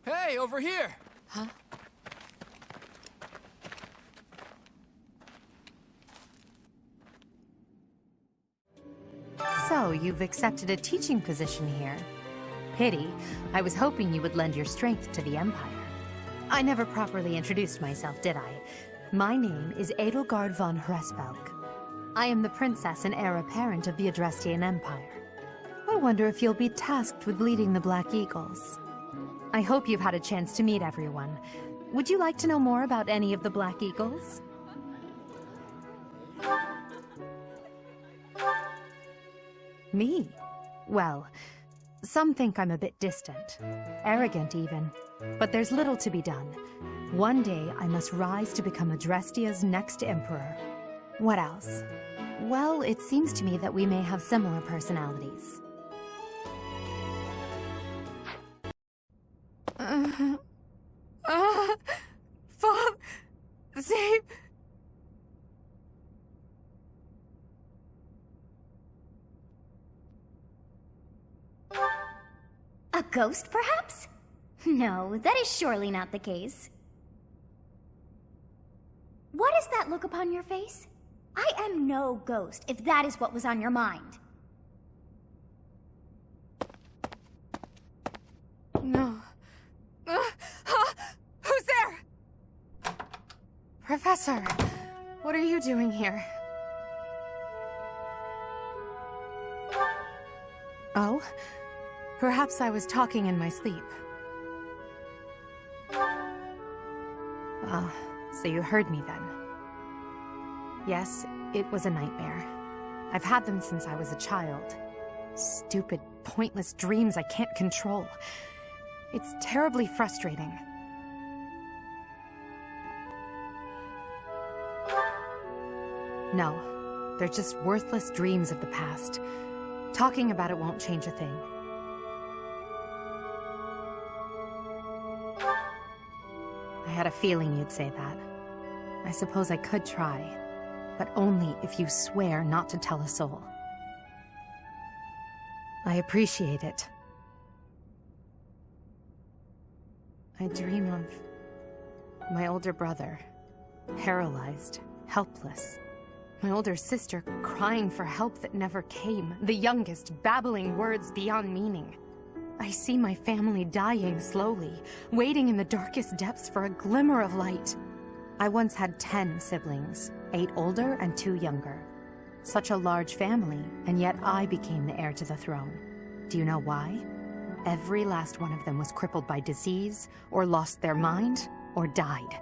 Hey, over here! Huh? So, you've accepted a teaching position here. Pity. I was hoping you would lend your strength to the Empire. I never properly introduced myself, did I? My name is Edelgard von Hresvelg. I am the princess and heir apparent of the Adrestian Empire. I wonder if you'll be tasked with leading the Black Eagles. I hope you've had a chance to meet everyone. Would you like to know more about any of the Black Eagles? Me? Well, some think I'm a bit distant, arrogant even, but there's little to be done. One day I must rise to become Adrestia's next emperor. What else? Well, it seems to me that we may have similar personalities. Save... A ghost, perhaps? No, that is surely not the case. What is that look upon your face? I am no ghost, if that is what was on your mind. No. Who's there? Professor, what are you doing here? Oh? Perhaps I was talking in my sleep. Ah, so you heard me then. Yes, it was a nightmare. I've had them since I was a child. Stupid, pointless dreams I can't control. It's terribly frustrating. No, they're just worthless dreams of the past. Talking about it won't change a thing. I had a feeling you'd say that. I suppose I could try, but only if you swear not to tell a soul. I appreciate it. I dream of my older brother, paralyzed, helpless. My older sister crying for help that never came. The youngest babbling words beyond meaning. I see my family dying slowly, waiting in the darkest depths for a glimmer of light. I once had 10 siblings, 8 older and 2 younger. Such a large family, and yet I became the heir to the throne. Do you know why? Every last one of them was crippled by disease, or lost their mind, or died.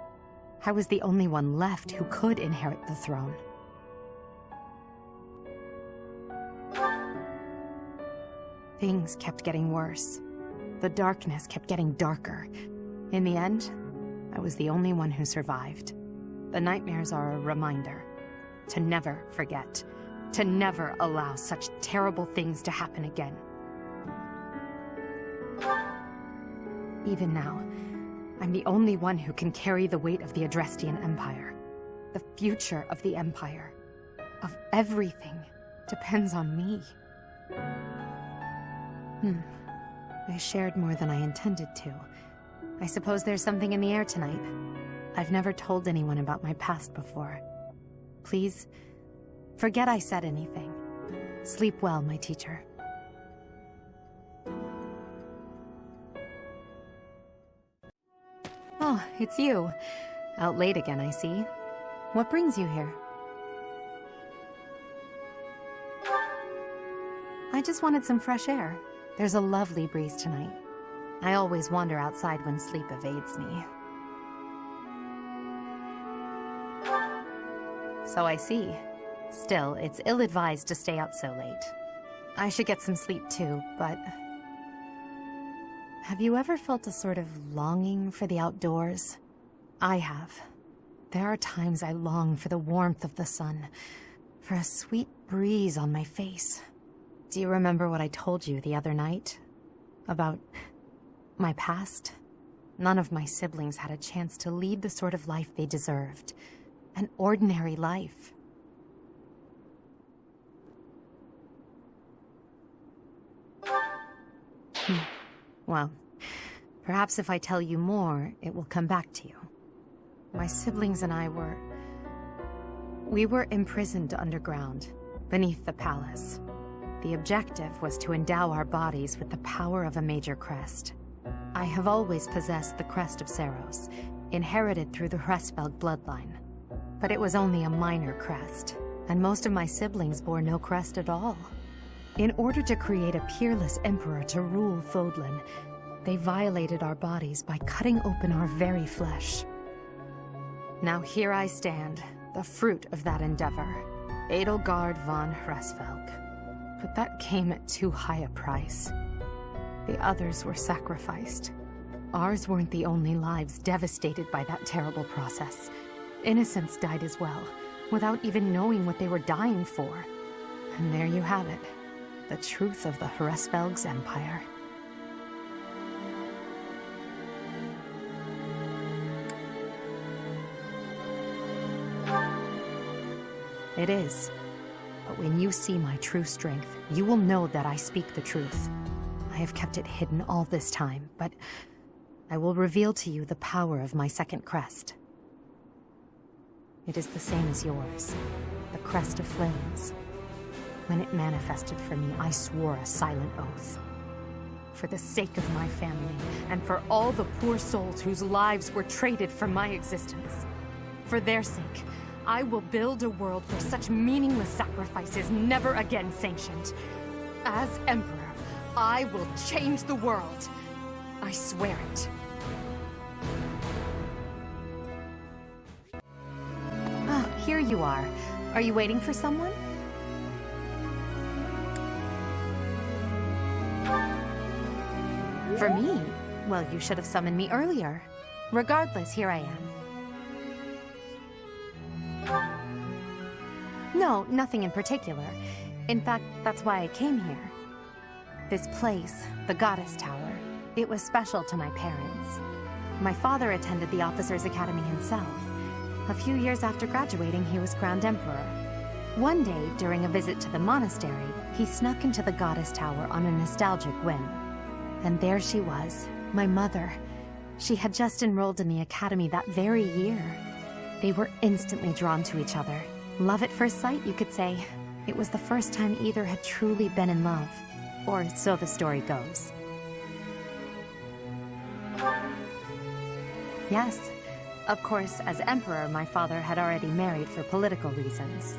I was the only one left who could inherit the throne. Things kept getting worse. The darkness kept getting darker. In the end, I was the only one who survived. The nightmares are a reminder to never forget, to never allow such terrible things to happen again. Even now, I'm the only one who can carry the weight of the Adrestian Empire. The future of the Empire, of everything, depends on me. I shared more than I intended to. I suppose there's something in the air tonight. I've never told anyone about my past before. Please, forget I said anything. Sleep well, my teacher. Oh, it's you. Out late again, I see. What brings you here? I just wanted some fresh air. There's a lovely breeze tonight. I always wander outside when sleep evades me. So I see. Still, it's ill-advised to stay up so late. I should get some sleep too, but... Have you ever felt a sort of longing for the outdoors? I have. There are times I long for the warmth of the sun, for a sweet breeze on my face. Do you remember what I told you the other night? About my past? None of my siblings had a chance to lead the sort of life they deserved. An ordinary life. Well, perhaps if I tell you more, it will come back to you. My siblings and I we were imprisoned underground, beneath the palace. The objective was to endow our bodies with the power of a major crest. I have always possessed the Crest of Seiros, inherited through the Hresvelg bloodline. But it was only a minor crest, and most of my siblings bore no crest at all. In order to create a peerless emperor to rule Fodlan, they violated our bodies by cutting open our very flesh. Now here I stand, the fruit of that endeavor, Edelgard von Hresvelg. But that came at too high a price. The others were sacrificed. Ours weren't the only lives devastated by that terrible process. Innocents died as well, without even knowing what they were dying for. And there you have it. The truth of the Hresvelg's empire. It is. But when you see my true strength, you will know that I speak the truth. I have kept it hidden all this time, but I will reveal to you the power of my second crest. It is the same as yours, the Crest of Flames. When it manifested for me, I swore a silent oath. For the sake of my family, and for all the poor souls whose lives were traded for my existence. For their sake, I will build a world where such meaningless sacrifice is never again sanctioned. As Emperor, I will change the world. I swear it. Ah, here you are. Are you waiting for someone? For me? Well, you should have summoned me earlier. Regardless, here I am. No, nothing in particular. In fact, that's why I came here. This place, the Goddess Tower, it was special to my parents. My father attended the Officers' Academy himself. A few years after graduating, he was crowned emperor. One day, during a visit to the monastery, he snuck into the Goddess Tower on a nostalgic whim. And there she was, my mother. She had just enrolled in the academy that very year. They were instantly drawn to each other. Love at first sight, you could say. It was the first time either had truly been in love. Or so the story goes. Yes. Of course, as emperor, my father had already married for political reasons.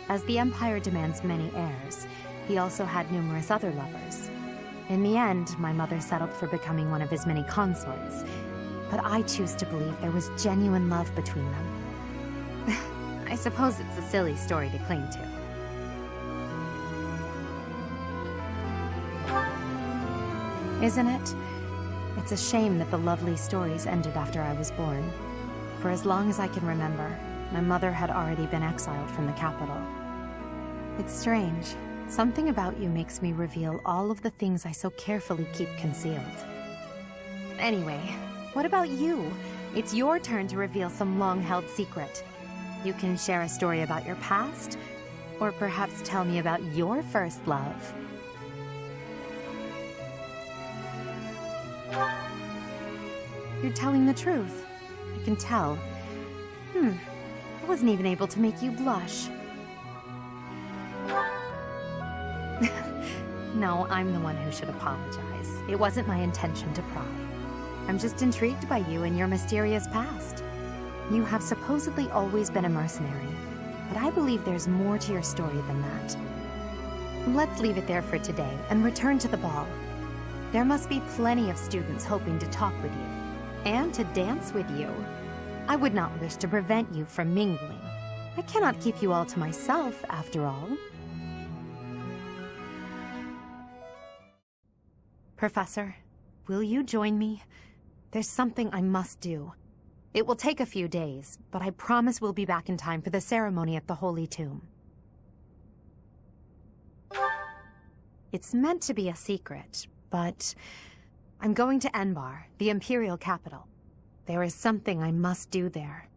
As the empire demands many heirs, he also had numerous other lovers. In the end, my mother settled for becoming one of his many consorts. But I choose to believe there was genuine love between them. I suppose it's a silly story to cling to. Isn't it? It's a shame that the lovely stories ended after I was born. For as long as I can remember, my mother had already been exiled from the capital. It's strange. Something about you makes me reveal all of the things I so carefully keep concealed. Anyway, what about you? It's your turn to reveal some long-held secret. You can share a story about your past, or perhaps tell me about your first love. You're telling the truth. I can tell. I wasn't even able to make you blush. No, I'm the one who should apologize. It wasn't my intention to pry. I'm just intrigued by you and your mysterious past. You have supposedly always been a mercenary, but I believe there's more to your story than that. Let's leave it there for today and return to the ball. There must be plenty of students hoping to talk with you, and to dance with you. I would not wish to prevent you from mingling. I cannot keep you all to myself, after all. Professor, will you join me? There's something I must do. It will take a few days, but I promise we'll be back in time for the ceremony at the Holy Tomb. It's meant to be a secret, but I'm going to Enbar, the Imperial capital. There is something I must do there.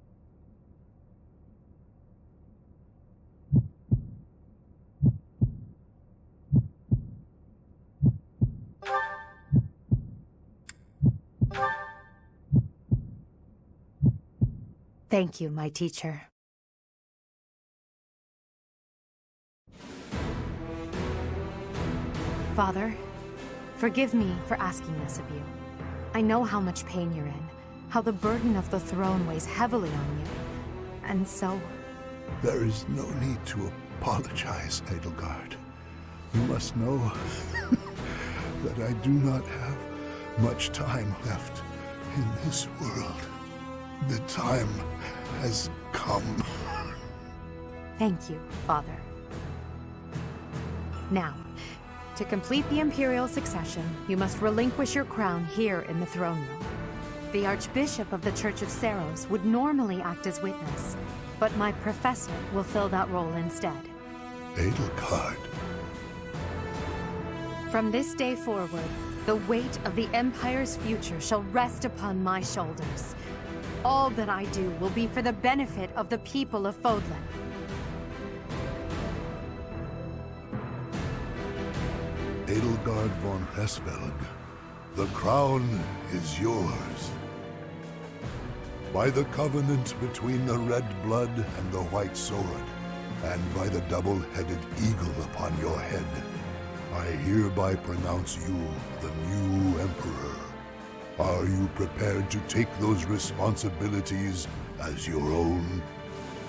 Thank you, my teacher. Father, forgive me for asking this of you. I know how much pain you're in, how the burden of the throne weighs heavily on you. And so... There is no need to apologize, Edelgard. You must know that I do not have much time left in this world. The time has come. Thank you, Father. Now, to complete the Imperial succession, you must relinquish your crown here in the throne room. The Archbishop of the Church of Seiros would normally act as witness, but my professor will fill that role instead. Edelgard. From this day forward, the weight of the Empire's future shall rest upon my shoulders. All that I do will be for the benefit of the people of Fodlan. Edelgard von Hesvelg, the crown is yours. By the covenant between the red blood and the white sword, and by the double-headed eagle upon your head, I hereby pronounce you the new Emperor. Are you prepared to take those responsibilities as your own?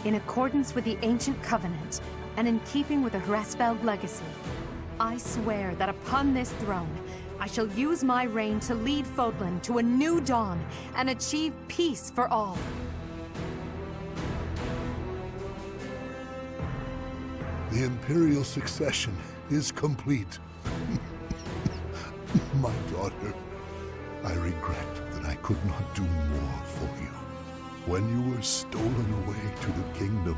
In accordance with the ancient covenant, and in keeping with the Hresvelg legacy, I swear that upon this throne, I shall use my reign to lead Fodlan to a new dawn and achieve peace for all. The Imperial succession is complete. My daughter, I regret that I could not do more for you. When you were stolen away to the kingdom,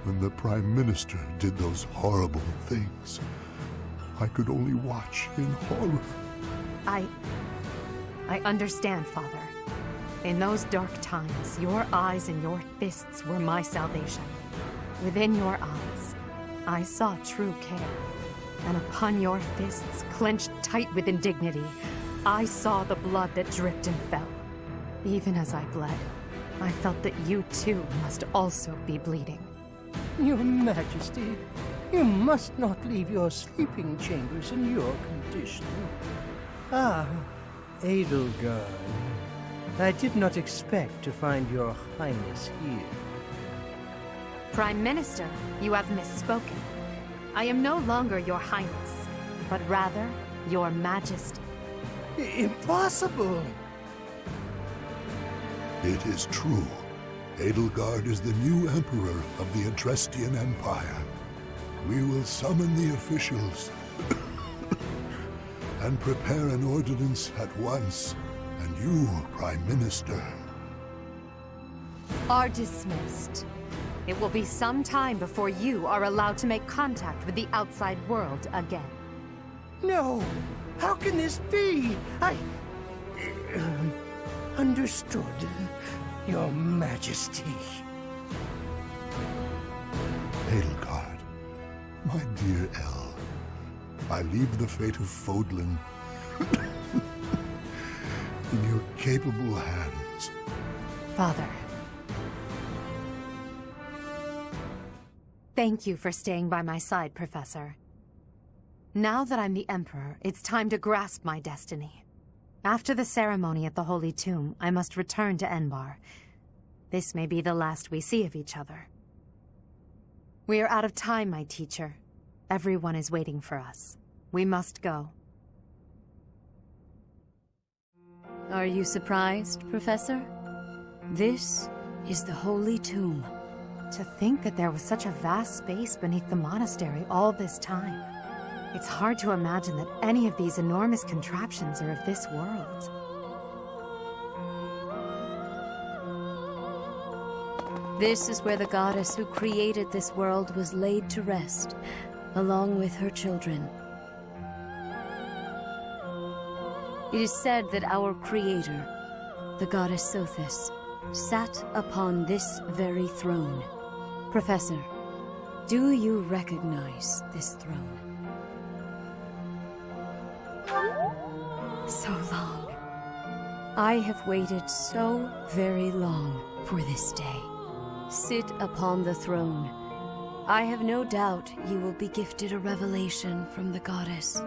when the Prime Minister did those horrible things, I could only watch in horror. I understand, Father. In those dark times, your eyes and your fists were my salvation. Within your eyes, I saw true care. And upon your fists, clenched tight with indignity, I saw the blood that dripped and fell. Even as I bled, I felt that you too must also be bleeding. Your Majesty, you must not leave your sleeping chambers in your condition. Ah, Edelgard. I did not expect to find your Highness here. Prime Minister, you have misspoken. I am no longer your Highness, but rather your Majesty. Impossible! It is true. Edelgard is the new Emperor of the Etrestian Empire. We will summon the officials and prepare an ordinance at once. And you, Prime Minister. Are dismissed. It will be some time before you are allowed to make contact with the outside world again. No! How can this be? Understood, Your Majesty. Edelgard, my dear Elle, I leave the fate of Fodlan in your capable hands. Father. Thank you for staying by my side, Professor. Now that I'm the Emperor, it's time to grasp my destiny. After the ceremony at the Holy Tomb, I must return to Enbar. This may be the last we see of each other. We are out of time, my teacher. Everyone is waiting for us. We must go. Are you surprised, Professor? This is the Holy Tomb. To think that there was such a vast space beneath the monastery all this time. It's hard to imagine that any of these enormous contraptions are of this world. This is where the goddess who created this world was laid to rest, along with her children. It is said that our creator, the goddess Sothis, sat upon this very throne. Professor, do you recognize this throne? So long. I have waited so very long for this day. Sit upon the throne. I have no doubt you will be gifted a revelation from the goddess.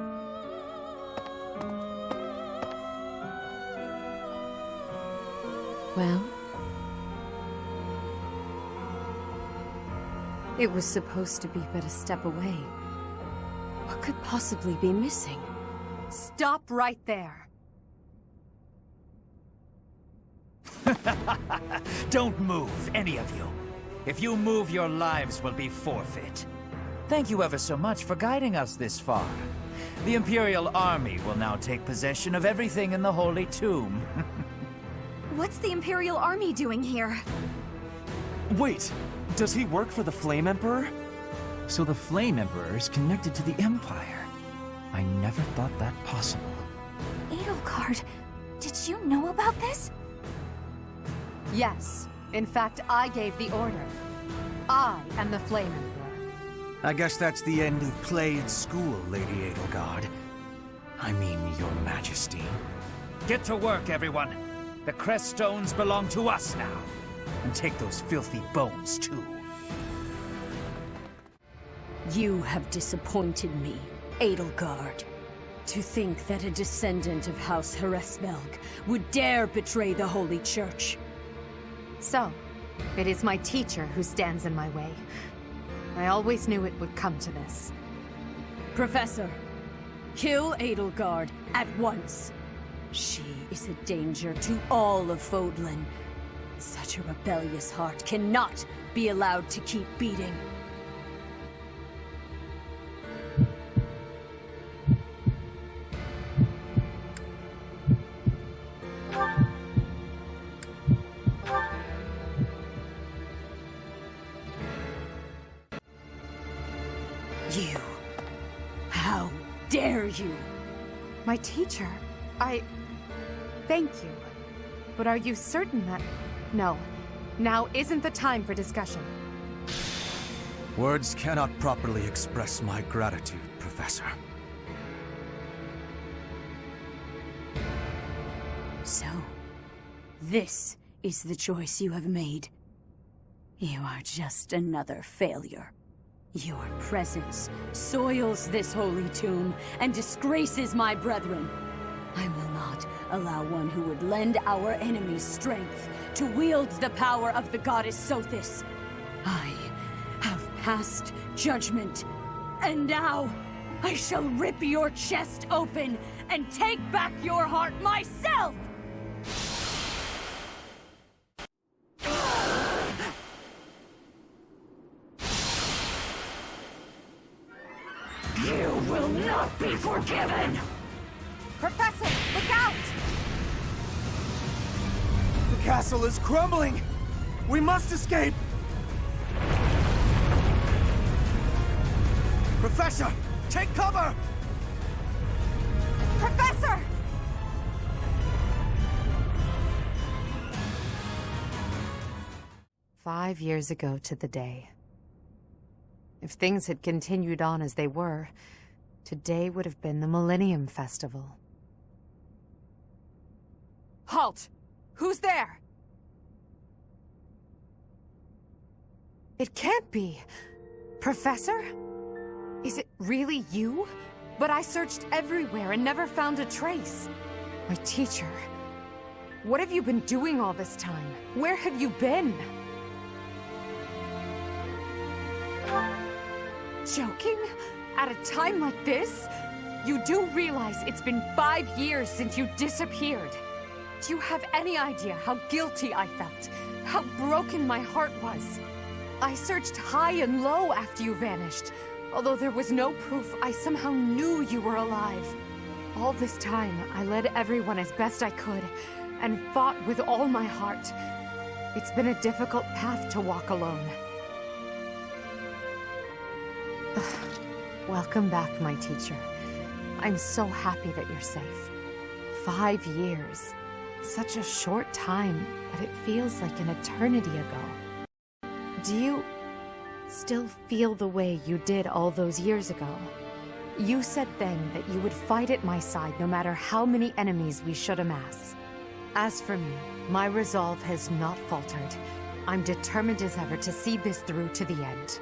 Well? It was supposed to be but a step away. What could possibly be missing? Stop right there! Don't move, any of you. If you move, your lives will be forfeit. Thank you ever so much for guiding us this far. The Imperial Army will now take possession of everything in the Holy Tomb. What's the Imperial Army doing here? Wait, does he work for the Flame Emperor? So the Flame Emperor is connected to the Empire. I never thought that possible. Edelgard, did you know about this? Yes. In fact, I gave the order. I am the Flame Emperor. I guess that's the end of play at school, Lady Edelgard. I mean, Your Majesty. Get to work, everyone. The Crest stones belong to us now. And take those filthy bones, too. You have disappointed me, Edelgard. To think that a descendant of House Hresvelg would dare betray the Holy Church. So, it is my teacher who stands in my way. I always knew it would come to this. Professor, kill Edelgard at once. She is a danger to all of Fodlan. Such a rebellious heart cannot be allowed to keep beating. You. How dare you? My teacher, Thank you. But are you certain that... No. Now isn't the time for discussion. Words cannot properly express my gratitude, Professor. So, this is the choice you have made. You are just another failure. Your presence soils this holy tomb and disgraces my brethren. I will not allow one who would lend our enemies strength to wield the power of the goddess Sothis. I have passed judgment, and now I shall rip your chest open and take back your heart myself! You will not be forgiven! Professor, look out! The castle is crumbling! We must escape! Professor, take cover! Professor! "5 years ago to the day. If things had continued on as they were, today would have been the Millennium Festival." Halt! Who's there? It can't be. Professor? Is it really you? But I searched everywhere and never found a trace. My teacher. What have you been doing all this time? Where have you been? Joking? At a time like this? You do realize it's been 5 years since you disappeared. Do you have any idea how guilty I felt? How broken my heart was? I searched high and low after you vanished. Although there was no proof, I somehow knew you were alive. All this time, I led everyone as best I could, and fought with all my heart. It's been a difficult path to walk alone. Welcome back, my teacher. I'm so happy that you're safe. 5 years. Such a short time, but it feels like an eternity ago. Do you still feel the way you did all those years ago? You said then that you would fight at my side no matter how many enemies we should amass. As for me, my resolve has not faltered. I'm determined as ever to see this through to the end.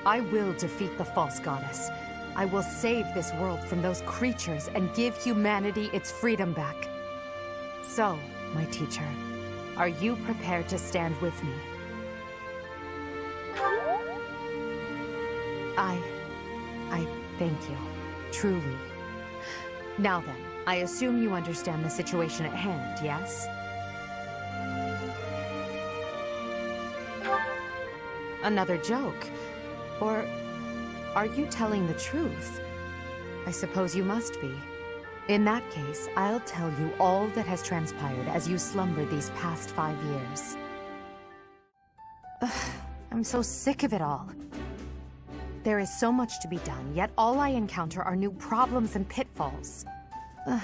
I will defeat the false goddess. I will save this world from those creatures and give humanity its freedom back. So, my teacher, are you prepared to stand with me? I thank you. Truly. Now then, I assume you understand the situation at hand, yes? Another joke? Or are you telling the truth? I suppose you must be. In that case, I'll tell you all that has transpired as you slumbered these past 5 years. Ugh, I'm so sick of it all. There is so much to be done, yet all I encounter are new problems and pitfalls. Ugh,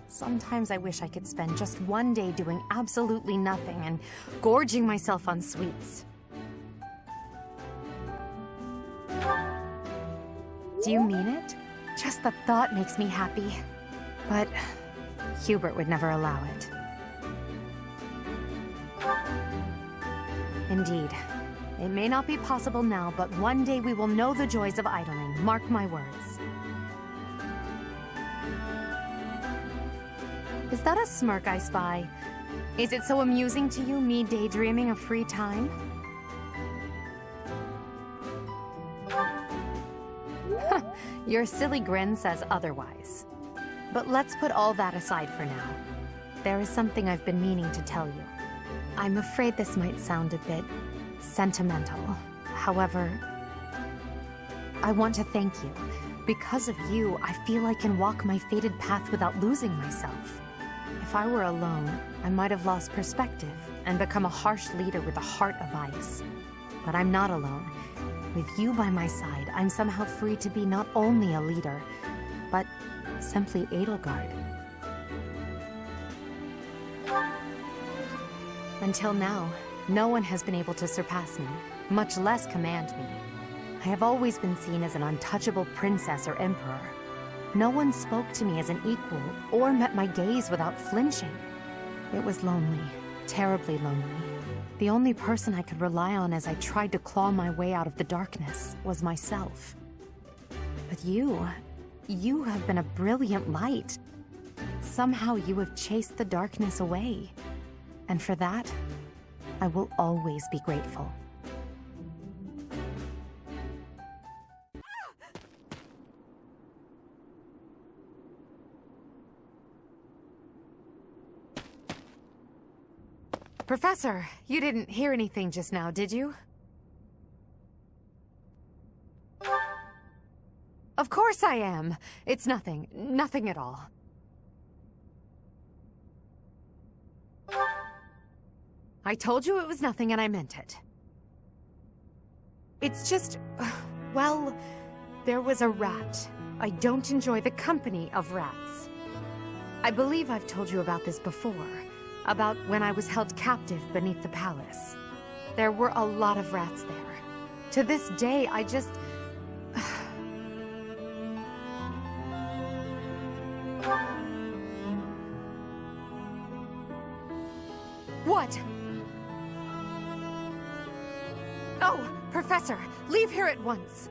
sometimes I wish I could spend just one day doing absolutely nothing and gorging myself on sweets. Do you mean it? Just the thought makes me happy. But Hubert would never allow it. Indeed. It may not be possible now, but one day we will know the joys of idling. Mark my words. Is that a smirk I spy? Is it so amusing to you, me daydreaming of free time? Your silly grin says otherwise. But let's put all that aside for now. There is something I've been meaning to tell you. I'm afraid this might sound a bit sentimental. However, I want to thank you. Because of you, I feel I can walk my fated path without losing myself. If I were alone, I might have lost perspective and become a harsh leader with a heart of ice. But I'm not alone. With you by my side, I'm somehow free to be not only a leader, but simply Edelgard. Until now, no one has been able to surpass me, much less command me. I have always been seen as an untouchable princess or emperor. No one spoke to me as an equal or met my gaze without flinching. It was lonely, terribly lonely. The only person I could rely on as I tried to claw my way out of the darkness was myself. But you have been a brilliant light. Somehow you have chased the darkness away. And for that, I will always be grateful. Professor, you didn't hear anything just now, did you? Of course I am. It's nothing. Nothing at all. I told you it was nothing and I meant it. It's just... well, there was a rat. I don't enjoy the company of rats. I believe I've told you about this before. About when I was held captive beneath the palace. There were a lot of rats there. To this day, I just... What? Oh, Professor, leave here at once.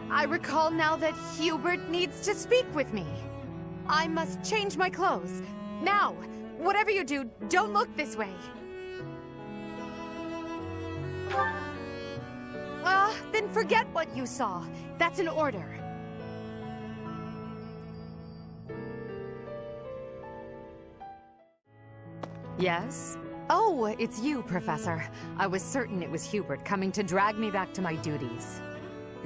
I recall now that Hubert needs to speak with me. I must change my clothes. Now! Whatever you do, don't look this way. Then forget what you saw. That's an order. Yes? Oh, it's you, Professor. I was certain it was Hubert coming to drag me back to my duties.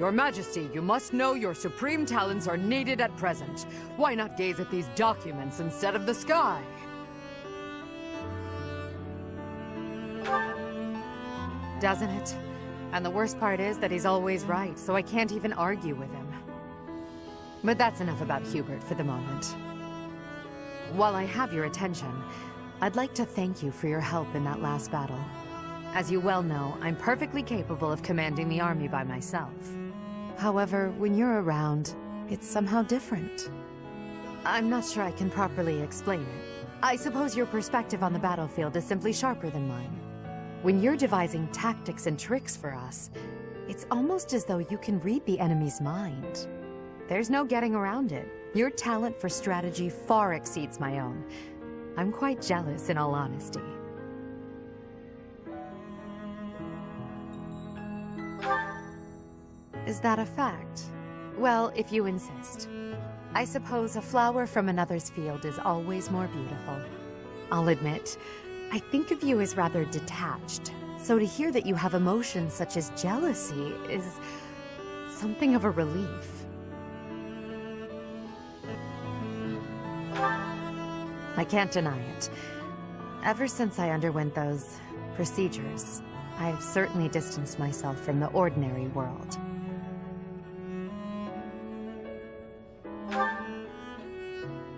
Your Majesty, you must know your supreme talents are needed at present. Why not gaze at these documents instead of the sky? Doesn't it? And the worst part is that he's always right, so I can't even argue with him. But that's enough about Hubert for the moment. While I have your attention, I'd like to thank you for your help in that last battle. As you well know, I'm perfectly capable of commanding the army by myself. However, when you're around, it's somehow different. I'm not sure I can properly explain it. I suppose your perspective on the battlefield is simply sharper than mine. When you're devising tactics and tricks for us, it's almost as though you can read the enemy's mind. There's no getting around it. Your talent for strategy far exceeds my own. I'm quite jealous, in all honesty. Is that a fact? Well, if you insist. I suppose a flower from another's field is always more beautiful. I'll admit, I think of you as rather detached, so to hear that you have emotions such as jealousy is something of a relief. I can't deny it. Ever since I underwent those procedures, I have certainly distanced myself from the ordinary world.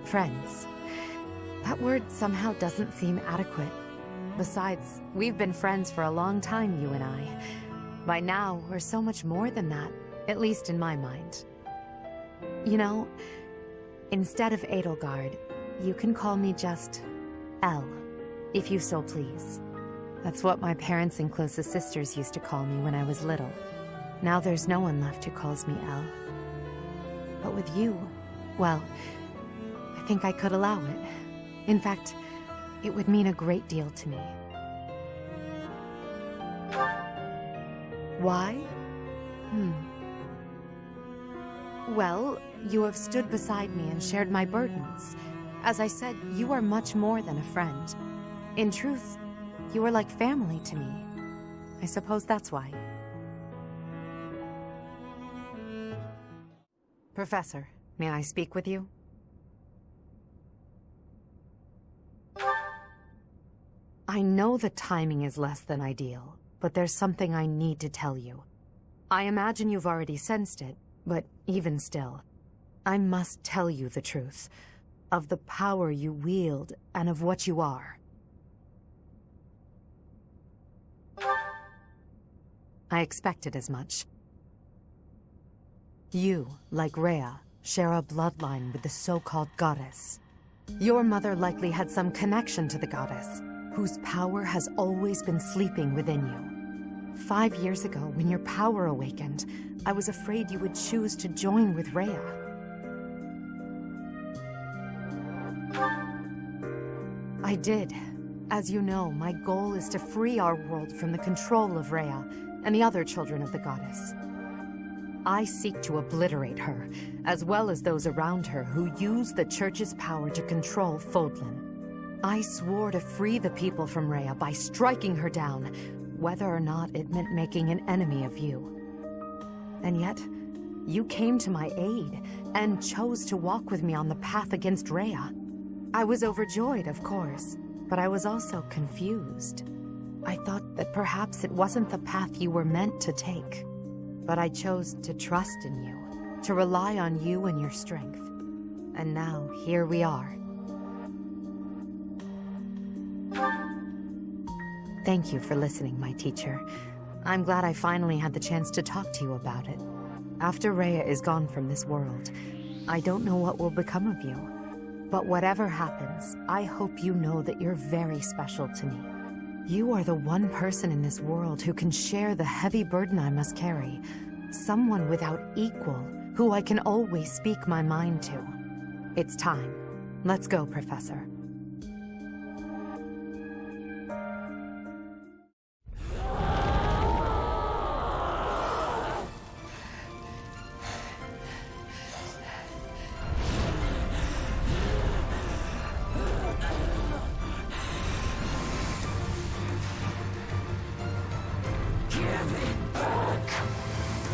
Friends. That word somehow doesn't seem adequate. Besides, we've been friends for a long time, you and I. By now, we're so much more than that, at least in my mind. You know, instead of Edelgard, you can call me just Elle, if you so please. That's what my parents and closest sisters used to call me when I was little. Now there's no one left who calls me Elle. But with you, well, I think I could allow it. In fact, it would mean a great deal to me. Why? Well, you have stood beside me and shared my burdens. As I said, you are much more than a friend. In truth, you are like family to me. I suppose that's why. Professor, may I speak with you? I know the timing is less than ideal, but there's something I need to tell you. I imagine you've already sensed it, but even still, I must tell you the truth of the power you wield and of what you are. I expected as much. You, like Rhea, share a bloodline with the so-called goddess. Your mother likely had some connection to the goddess, whose power has always been sleeping within you. 5 years ago, when your power awakened, I was afraid you would choose to join with Rhea. I did. As you know, my goal is to free our world from the control of Rhea and the other children of the goddess. I seek to obliterate her, as well as those around her who use the Church's power to control Fodlan. I swore to free the people from Rhea by striking her down, whether or not it meant making an enemy of you. And yet, you came to my aid and chose to walk with me on the path against Rhea. I was overjoyed, of course, but I was also confused. I thought that perhaps it wasn't the path you were meant to take. But I chose to trust in you, to rely on you and your strength. And now, here we are. Thank you for listening, my teacher. I'm glad I finally had the chance to talk to you about it. After Rhea is gone from this world, I don't know what will become of you. But whatever happens, I hope you know that you're very special to me. You are the one person in this world who can share the heavy burden I must carry. Someone without equal, who I can always speak my mind to. It's time. Let's go, Professor.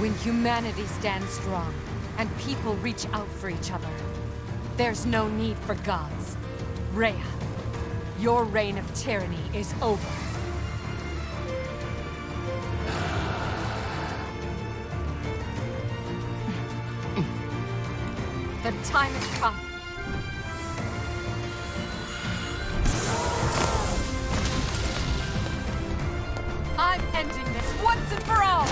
When humanity stands strong, and people reach out for each other, there's no need for gods. Rhea, your reign of tyranny is over. The time has come. I'm ending this once and for all!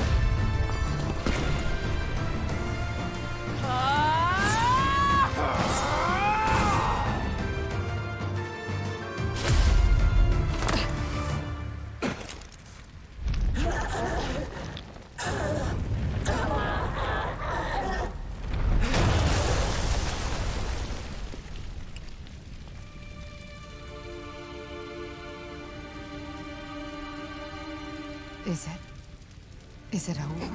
Is it over?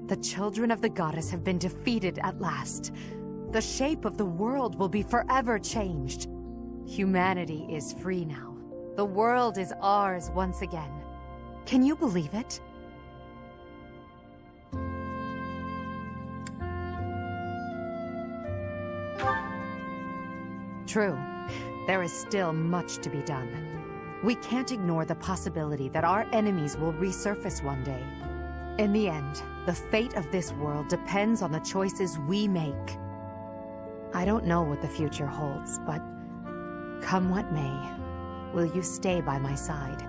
The children of the goddess have been defeated at last. The shape of the world will be forever changed. Humanity is free now. The world is ours once again. Can you believe it? True. There is still much to be done. We can't ignore the possibility that our enemies will resurface one day. In the end, the fate of this world depends on the choices we make. I don't know what the future holds, but come what may, will you stay by my side?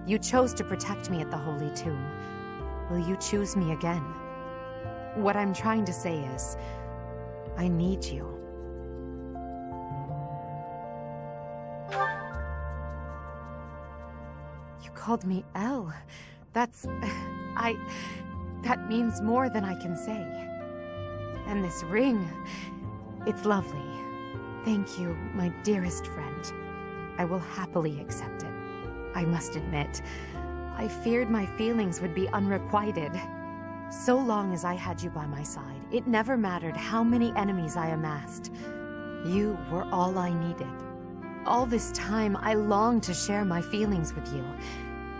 You chose to protect me at the Holy Tomb. Will you choose me again? What I'm trying to say is, I need you. You called me Elle. That means more than I can say. And this ring, it's lovely. Thank you, my dearest friend. I will happily accept it. I must admit, I feared my feelings would be unrequited. So long as I had you by my side, it never mattered how many enemies I amassed. You were all I needed. All this time, I longed to share my feelings with you,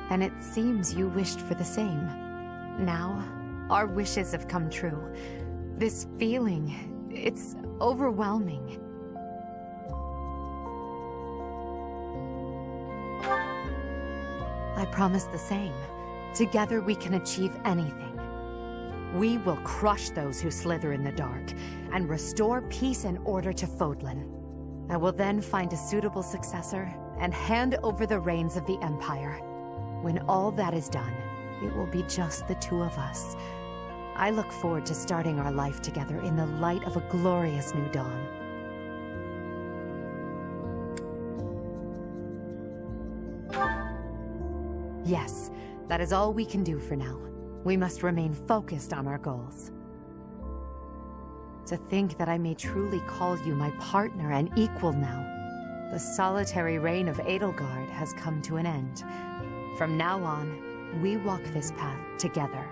and it seems you wished for the same. Now, our wishes have come true. This feeling, it's overwhelming. I promise the same. Together we can achieve anything. We will crush those who slither in the dark, and restore peace and order to Fodlan. I will then find a suitable successor, and hand over the reins of the Empire. When all that is done, it will be just the two of us. I look forward to starting our life together in the light of a glorious new dawn. Yes, that is all we can do for now. We must remain focused on our goals. To think that I may truly call you my partner and equal now. The solitary reign of Edelgard has come to an end. From now on, we walk this path together.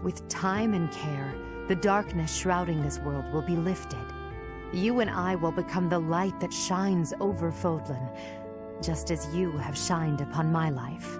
With time and care, the darkness shrouding this world will be lifted. You and I will become the light that shines over Fodlan, just as you have shined upon my life.